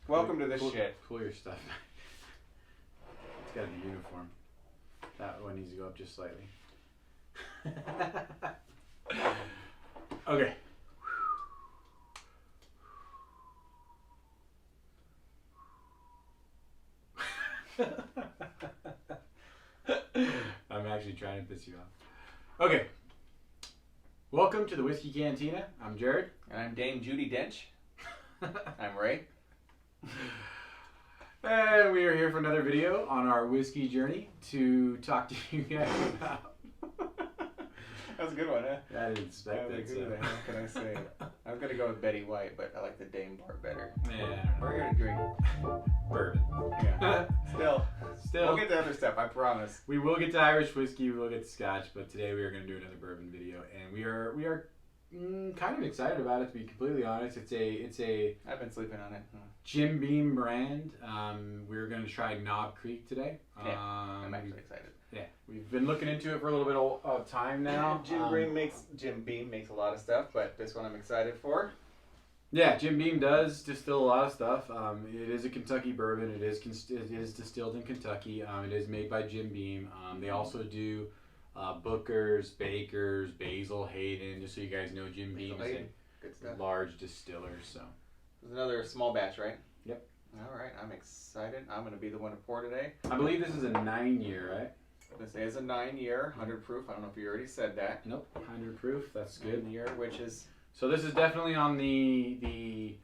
Welcome to this shit. Pull your stuff. It's got to be uniform. That one needs to go up just slightly. Okay. I'm actually trying to piss you off. Okay. Welcome to the Whiskey Cantina. I'm Jared. And I'm Dame Judy Dench. I'm Ray. And we are here for another video on our whiskey journey to talk to you guys about. That was a good one, huh? I didn't expect it. Who the hell can I say? I was gonna go with Betty White, but I like the Dame part better. Yeah, We're gonna drink bourbon. Yeah. Still. We'll get to other stuff. I promise. We will get to Irish whiskey. We will get to Scotch, but today we are going to do another bourbon video, and we are kind of excited about it. To be completely honest, it's a. I've been sleeping on it. Jim Beam brand. We're going to try Knob Creek today. Yeah, I'm actually excited. Yeah, we've been looking into it for a little bit of time now. Jim Beam makes a lot of stuff, but this one I'm excited for. Yeah, Jim Beam does distill a lot of stuff. It is a Kentucky bourbon. It is distilled in Kentucky. It is made by Jim Beam. They also do Booker's, Baker's, Basil, Hayden. Just so you guys know, Jim Beam is a large distiller. So it's another small batch, right? Yep. All right, I'm excited. I'm going to be the one to pour today. I believe this is a 9-year, right? This is a 9-year, 100 proof. I don't know if you already said that. Nope, 100 proof. That's good. 9-year, which is... So this is definitely on the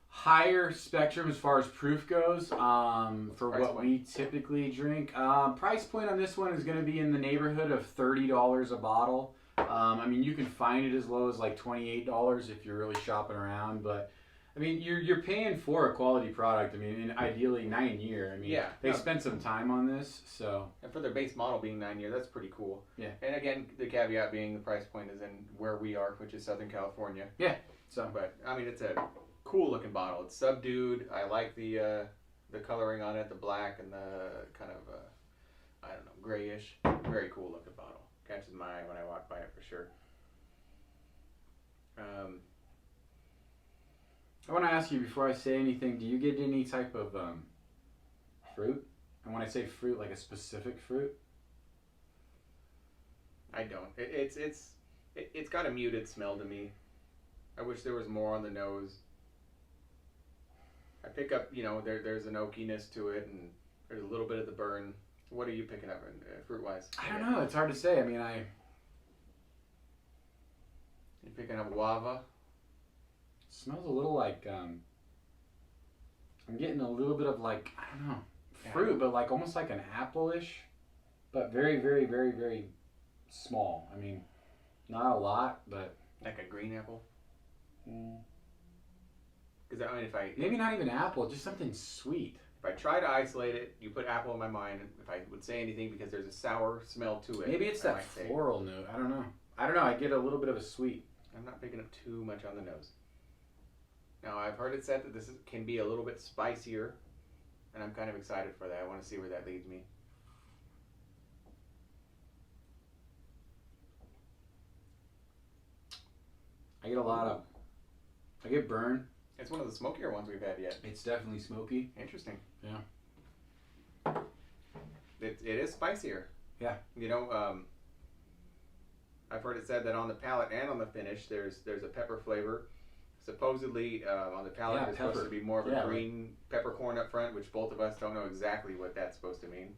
higher spectrum as far as proof goes for what we typically drink. Price point on this one is going to be in the neighborhood of $30 a bottle. I mean, you can find it as low as like $28 if you're really shopping around, but I mean, you're paying for a quality product. I mean, ideally 9-year. I mean, they spent some time on this, so. And for their base model being 9-year, that's pretty cool. Yeah. And again, the caveat being the price point is in where we are, which is Southern California. Yeah. So. But I mean, it's a cool looking bottle. It's subdued. I like the coloring on it, the black and the kind of I don't know, grayish. Very cool looking bottle. Catches my eye when I walk by it for sure. I want to ask you before I say anything, do you get any type of fruit? And when I say fruit, like a specific fruit? I don't. It's got a muted smell to me. I wish there was more on the nose. I pick up, there's an oakiness to it, and there's a little bit of the burn. What are you picking up fruit-wise? I don't know. It's hard to say. I mean, You picking up guava? Smells a little like I'm getting a little bit of like, I don't know, fruit, but like almost like an apple-ish, but very, very, very, very small. I mean, not a lot, but like a green apple. Because I mean, maybe not even apple, just something sweet. If I try to isolate it, you put apple in my mind. If I would say anything, because there's a sour smell to it. Maybe it's that floral note. I don't know. I get a little bit of a sweet. I'm not picking up too much on the nose. Now, I've heard it said that this can be a little bit spicier, and I'm kind of excited for that. I want to see where that leads me. I get burn. It's one of the smokier ones we've had yet. It's definitely smoky. Interesting. Yeah. It is spicier. Yeah. I've heard it said that on the palate and on the finish, there's a pepper flavor. Supposedly, on the palate, there's supposed to be more of a green peppercorn up front, which both of us don't know exactly what that's supposed to mean.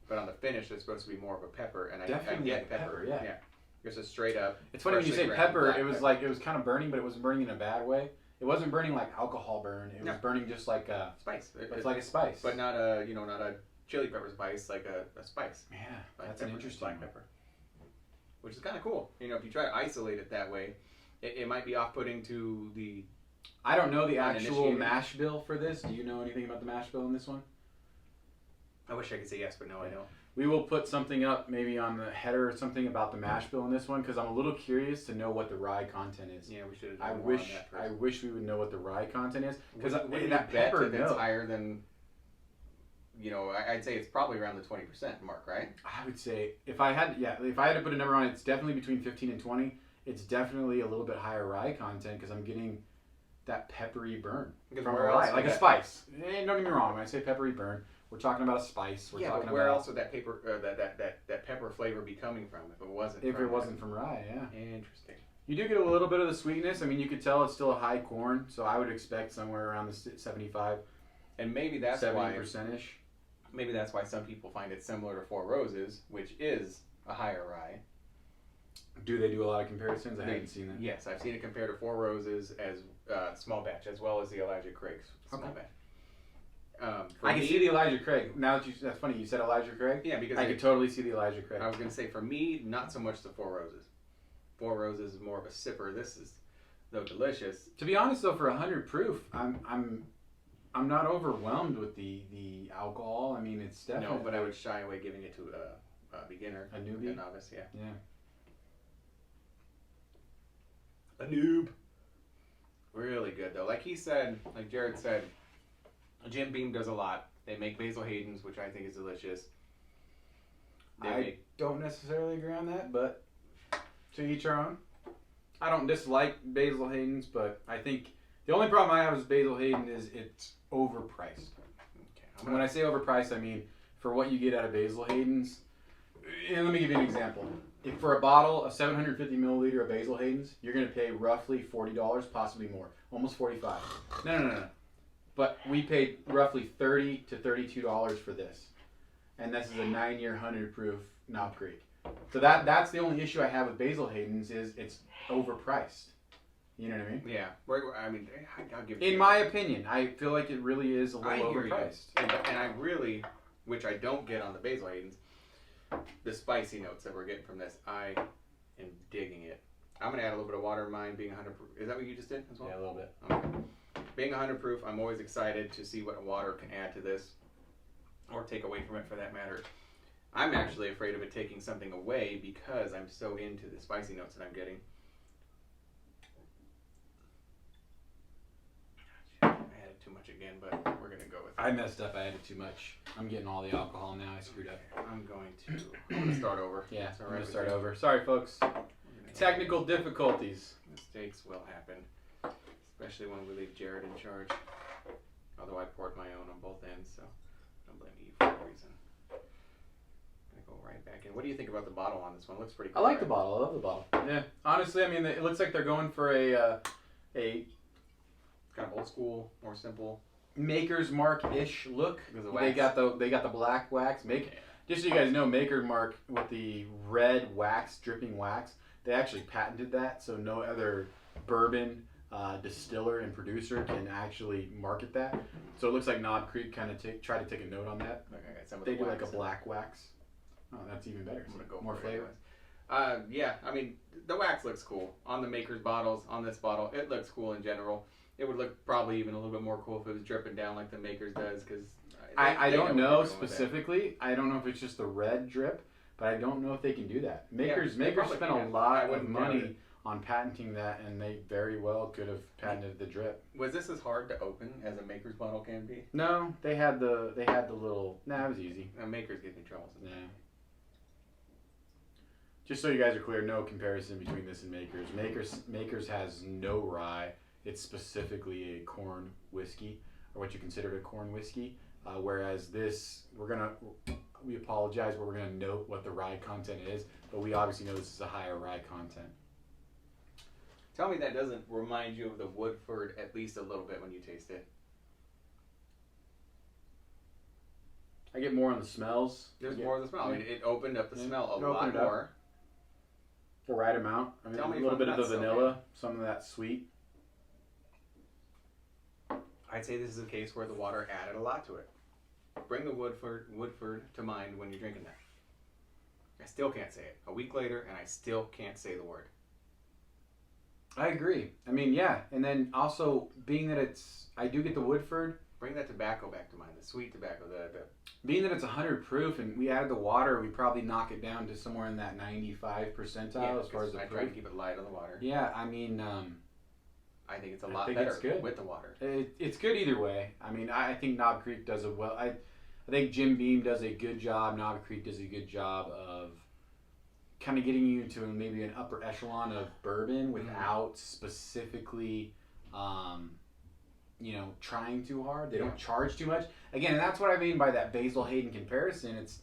But on the finish, there's supposed to be more of a pepper, and I get pepper. Yeah. Just a straight up. It's funny when you say pepper. It was like it was kind of burning, but it wasn't burning in a bad way. It wasn't burning like alcohol burn. It was burning just like a spice. It's like a spice, but not a chili pepper spice, like a spice. Yeah, that's an interesting black pepper, which is kind of cool. If you try to isolate it that way, it might be off-putting to the. I don't know the actual mash bill for this. Do you know anything about the mash bill in this one? I wish I could say yes, but no, I don't. We will put something up maybe on the header or something about the mash bill in this one, because I'm a little curious to know what the rye content is. Yeah, we should have done more on that first. I wish we would know what the rye content is, because that pepper that's higher than. I'd say it's probably around the 20% mark, right? I would say if I had to put a number on it, it's definitely between 15 and 20. it's definitely a little bit higher rye content because I'm getting that peppery burn Because from a where rye, else like would a spice. Don't get me wrong, when I say peppery burn, we're talking about a spice. We're talking but where about else would that that pepper flavor be coming from if it wasn't? From rye, yeah. Interesting. You do get a little bit of the sweetness. I mean, you could tell it's still a high corn, so I would expect somewhere around the 75, and maybe that's 70% ish. Maybe that's why some people find it similar to Four Roses, which is a higher rye. Do they do a lot of comparisons? I haven't seen that. Yes, I've seen it compared to Four Roses as small batch, as well as the Elijah Craig's small batch. I can see the Elijah Craig. Now that that's funny, you said Elijah Craig? Yeah, because I could totally see the Elijah Craig. I was going to say, for me, not so much the Four Roses. Four Roses is more of a sipper. This is, though delicious. To be honest, though, for 100 proof, I'm not overwhelmed with the alcohol. I mean, it's definitely... No, but I would shy away giving it to a beginner. A newbie? A novice, yeah. Yeah. A noob. Really good, though. Like he said, like Jared said, Jim Beam does a lot. They make Basil Hayden's, which I think is delicious. I don't necessarily agree on that, but to each our own. I don't dislike Basil Hayden's, but I think the only problem I have with Basil Hayden is it's overpriced. Okay, when I say overpriced, I mean for what you get out of Basil Hayden's. And let me give you an example. If for a bottle of 750 milliliter of Basil Hayden's, you're going to pay roughly $40, possibly more, almost $45. No. But we paid roughly $30 to $32 for this, and this is a 9-year 100 proof Knob Creek. So that's the only issue I have with Basil Hayden's is it's overpriced. You know what I mean? Yeah. I mean, I'll give. In my opinion, I feel like it really is a little overpriced. And I really, which I don't get on the Basil Hayden's, the spicy notes that we're getting from this, I am digging it. I'm going to add a little bit of water in mine, being 100 proof. Is that what you just did as well? Yeah, a little bit. Okay. Being 100 proof, I'm always excited to see what water can add to this, or take away from it for that matter. I'm actually afraid of it taking something away because I'm so into the spicy notes that I'm getting. I added too much again, but we're going to go with it. I messed up. I added too much. I'm getting all the alcohol now. I screwed up. I'm going to start over. Yeah, It's all I'm right going to start with you. over. Sorry, folks. Technical difficulties. Mistakes will happen, especially when we leave Jared in charge. Although I poured my own on both ends, so don't blame you for that reason. Gonna go right back in. What do you think about the bottle on this one? It looks pretty cool. I like the bottle. I love the bottle. Yeah. Honestly, I mean, it looks like they're going for a kind of old school, more simple, Maker's Mark-ish look. They got the black wax. Just so you guys know, Maker's Mark with the red wax, dripping wax. They actually patented that, so no other bourbon distiller and producer can actually market that. So it looks like Knob Creek kind of tried to take a note on that. They do like a black wax. Oh, that's even better. I'm gonna go more flavor. Yeah, I mean the wax looks cool on the Maker's bottles. On this bottle, it looks cool in general. It would look probably even a little bit more cool if it was dripping down like the Maker's does, because I don't know specifically. I don't know if it's just the red drip, but I don't know if they can do that. Makers spent a lot of money on patenting that, and they very well could have patented the drip. Was this as hard to open as a Maker's bottle can be? No, they had the little. Nah, it was easy. Maker's give me trouble. Yeah. Just so you guys are clear, no comparison between this and Maker's. Maker's has no rye. It's specifically a corn whiskey, or what you consider a corn whiskey. Whereas this, we apologize, but we're gonna note what the rye content is. But we obviously know this is a higher rye content. Tell me that doesn't remind you of the Woodford at least a little bit when you taste it. I get more on the smells. There's more of the smell. I mean, it opened up the smell a lot more. The right amount. I mean, Tell me a little bit of the vanilla, okay. Some of that sweet. I'd say this is a case where the water added a lot to it. Bring the Woodford to mind when you're drinking that. I still can't say it. A week later, and I still can't say the word. I agree. I mean, yeah. And then also, being that I do get the Woodford. Bring that tobacco back to mind, the sweet tobacco. Being that it's 100 proof and we added the water, we probably knock it down to somewhere in that 95 percentile as far as the proof. I try to keep it light on the water. Yeah, I mean... I think it's a lot better good. with the water. It's good either way. I mean, I think Knob Creek does it well. I think Jim Beam does a good job. Knob Creek does a good job of kind of getting you to maybe an upper echelon of bourbon without specifically, trying too hard. They don't charge too much. Again, and that's what I mean by that Basil Hayden comparison. It's,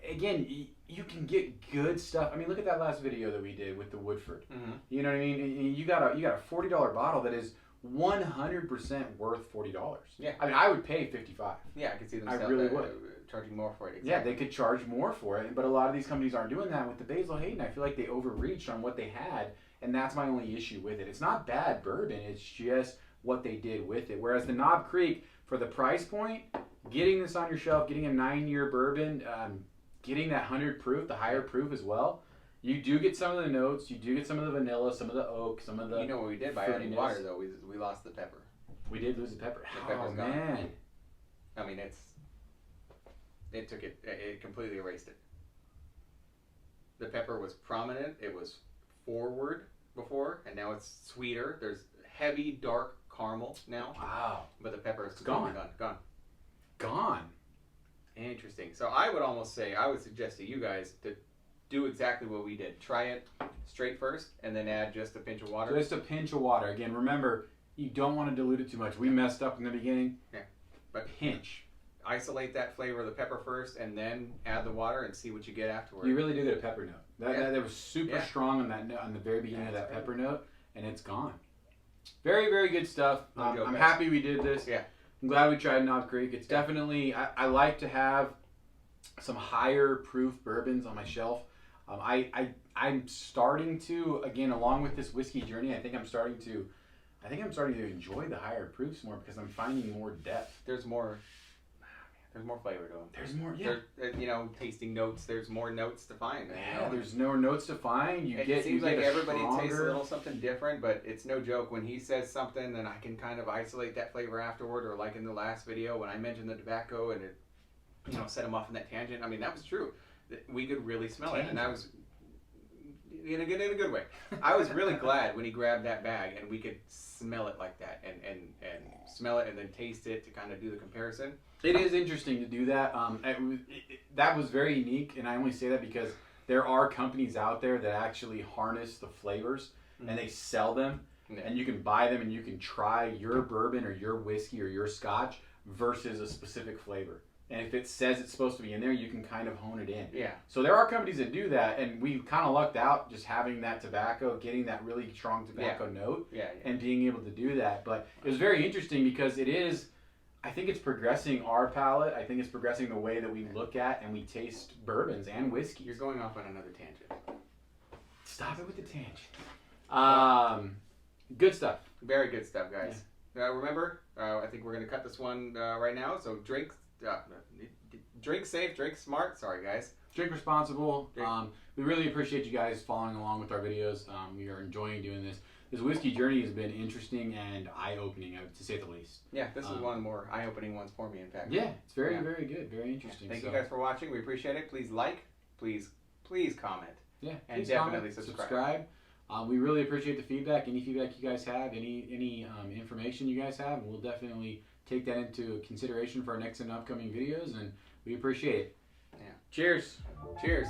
again, you can get good stuff. I mean, look at that last video that we did with the Woodford. You know what I mean? You got a $40 bottle that is 100% worth $40. Yeah. I mean, I would pay $55. Yeah, I could see them charging more for it. Exactly. Yeah, they could charge more for it, but a lot of these companies aren't doing that. With the Basil Hayden, I feel like they overreached on what they had, and that's my only issue with it. It's not bad bourbon, it's just what they did with it. Whereas the Knob Creek, for the price point, getting this on your shelf, getting a 9-year bourbon, getting that 100 proof, the higher proof as well, you do get some of the notes, you do get some of the vanilla, some of the oak, some of the... You know what we did by adding water, though? We lost the pepper. We did lose the pepper. The pepper's gone. Man. I mean, it completely erased it. The pepper was prominent, it was forward before, and now it's sweeter. There's heavy, dark caramel now. Wow. But the pepper is gone. Gone. Interesting. So I would suggest to you guys to do exactly what we did. Try it straight first, and then add just a pinch of water. Just a pinch of water. Again, remember, you don't want to dilute it too much. We messed up in the beginning. Yeah. But pinch. Isolate that flavor of the pepper first, and then add the water and see what you get afterwards. You really do get a pepper note. That was super strong on that note, on the very beginning of that pepper note, and it's gone. Very, very good stuff. I'm happy we did this. Yeah. I'm glad we tried Knob Creek. It's definitely, I like to have some higher proof bourbons on my shelf. I'm starting to, again, along with this whiskey journey, I think I'm starting to enjoy the higher proofs more because I'm finding more depth. There's more flavor to them. There's more, yeah. Tasting notes. There's more notes to find. Yeah, there's more notes to find. It seems like everybody tastes a little something different, but it's no joke. When he says something, then I can kind of isolate that flavor afterward, or like in the last video when I mentioned the tobacco and it, set him off on that tangent. I mean, that was true. We could really smell it, and I was in a good way. I was really glad when he grabbed that bag and we could smell it like that, and smell it and then taste it to kind of do the comparison. It is interesting to do that. That was very unique, and I only say that because there are companies out there that actually harness the flavors and they sell them, and you can buy them and you can try your bourbon or your whiskey or your scotch versus a specific flavor. And if it says it's supposed to be in there, you can kind of hone it in. Yeah. So there are companies that do that, and we kind of lucked out just having that tobacco, getting that really strong tobacco note, and being able to do that. But it was very interesting because I think it's progressing our palate. I think it's progressing the way that we look at and we taste bourbons and whiskey. You're going off on another tangent. Stop it with the tangent. Good stuff. Very good stuff, guys. Yeah. Remember, I think we're going to cut this one right now. So drink safe, drink smart. Sorry, guys. Drink responsible. We really appreciate you guys following along with our videos. We are enjoying doing this. This whiskey journey has been interesting and eye-opening, to say the least. Yeah, this is one of the more eye-opening ones for me, in fact. Yeah, it's very, very good. Very interesting. Thank you guys for watching. We appreciate it. Please like. Please comment. Yeah, and definitely subscribe. We really appreciate the feedback. Any feedback you guys have, any information you guys have, and we'll definitely take that into consideration for our next and upcoming videos, and we appreciate it. Yeah. Cheers. Cheers.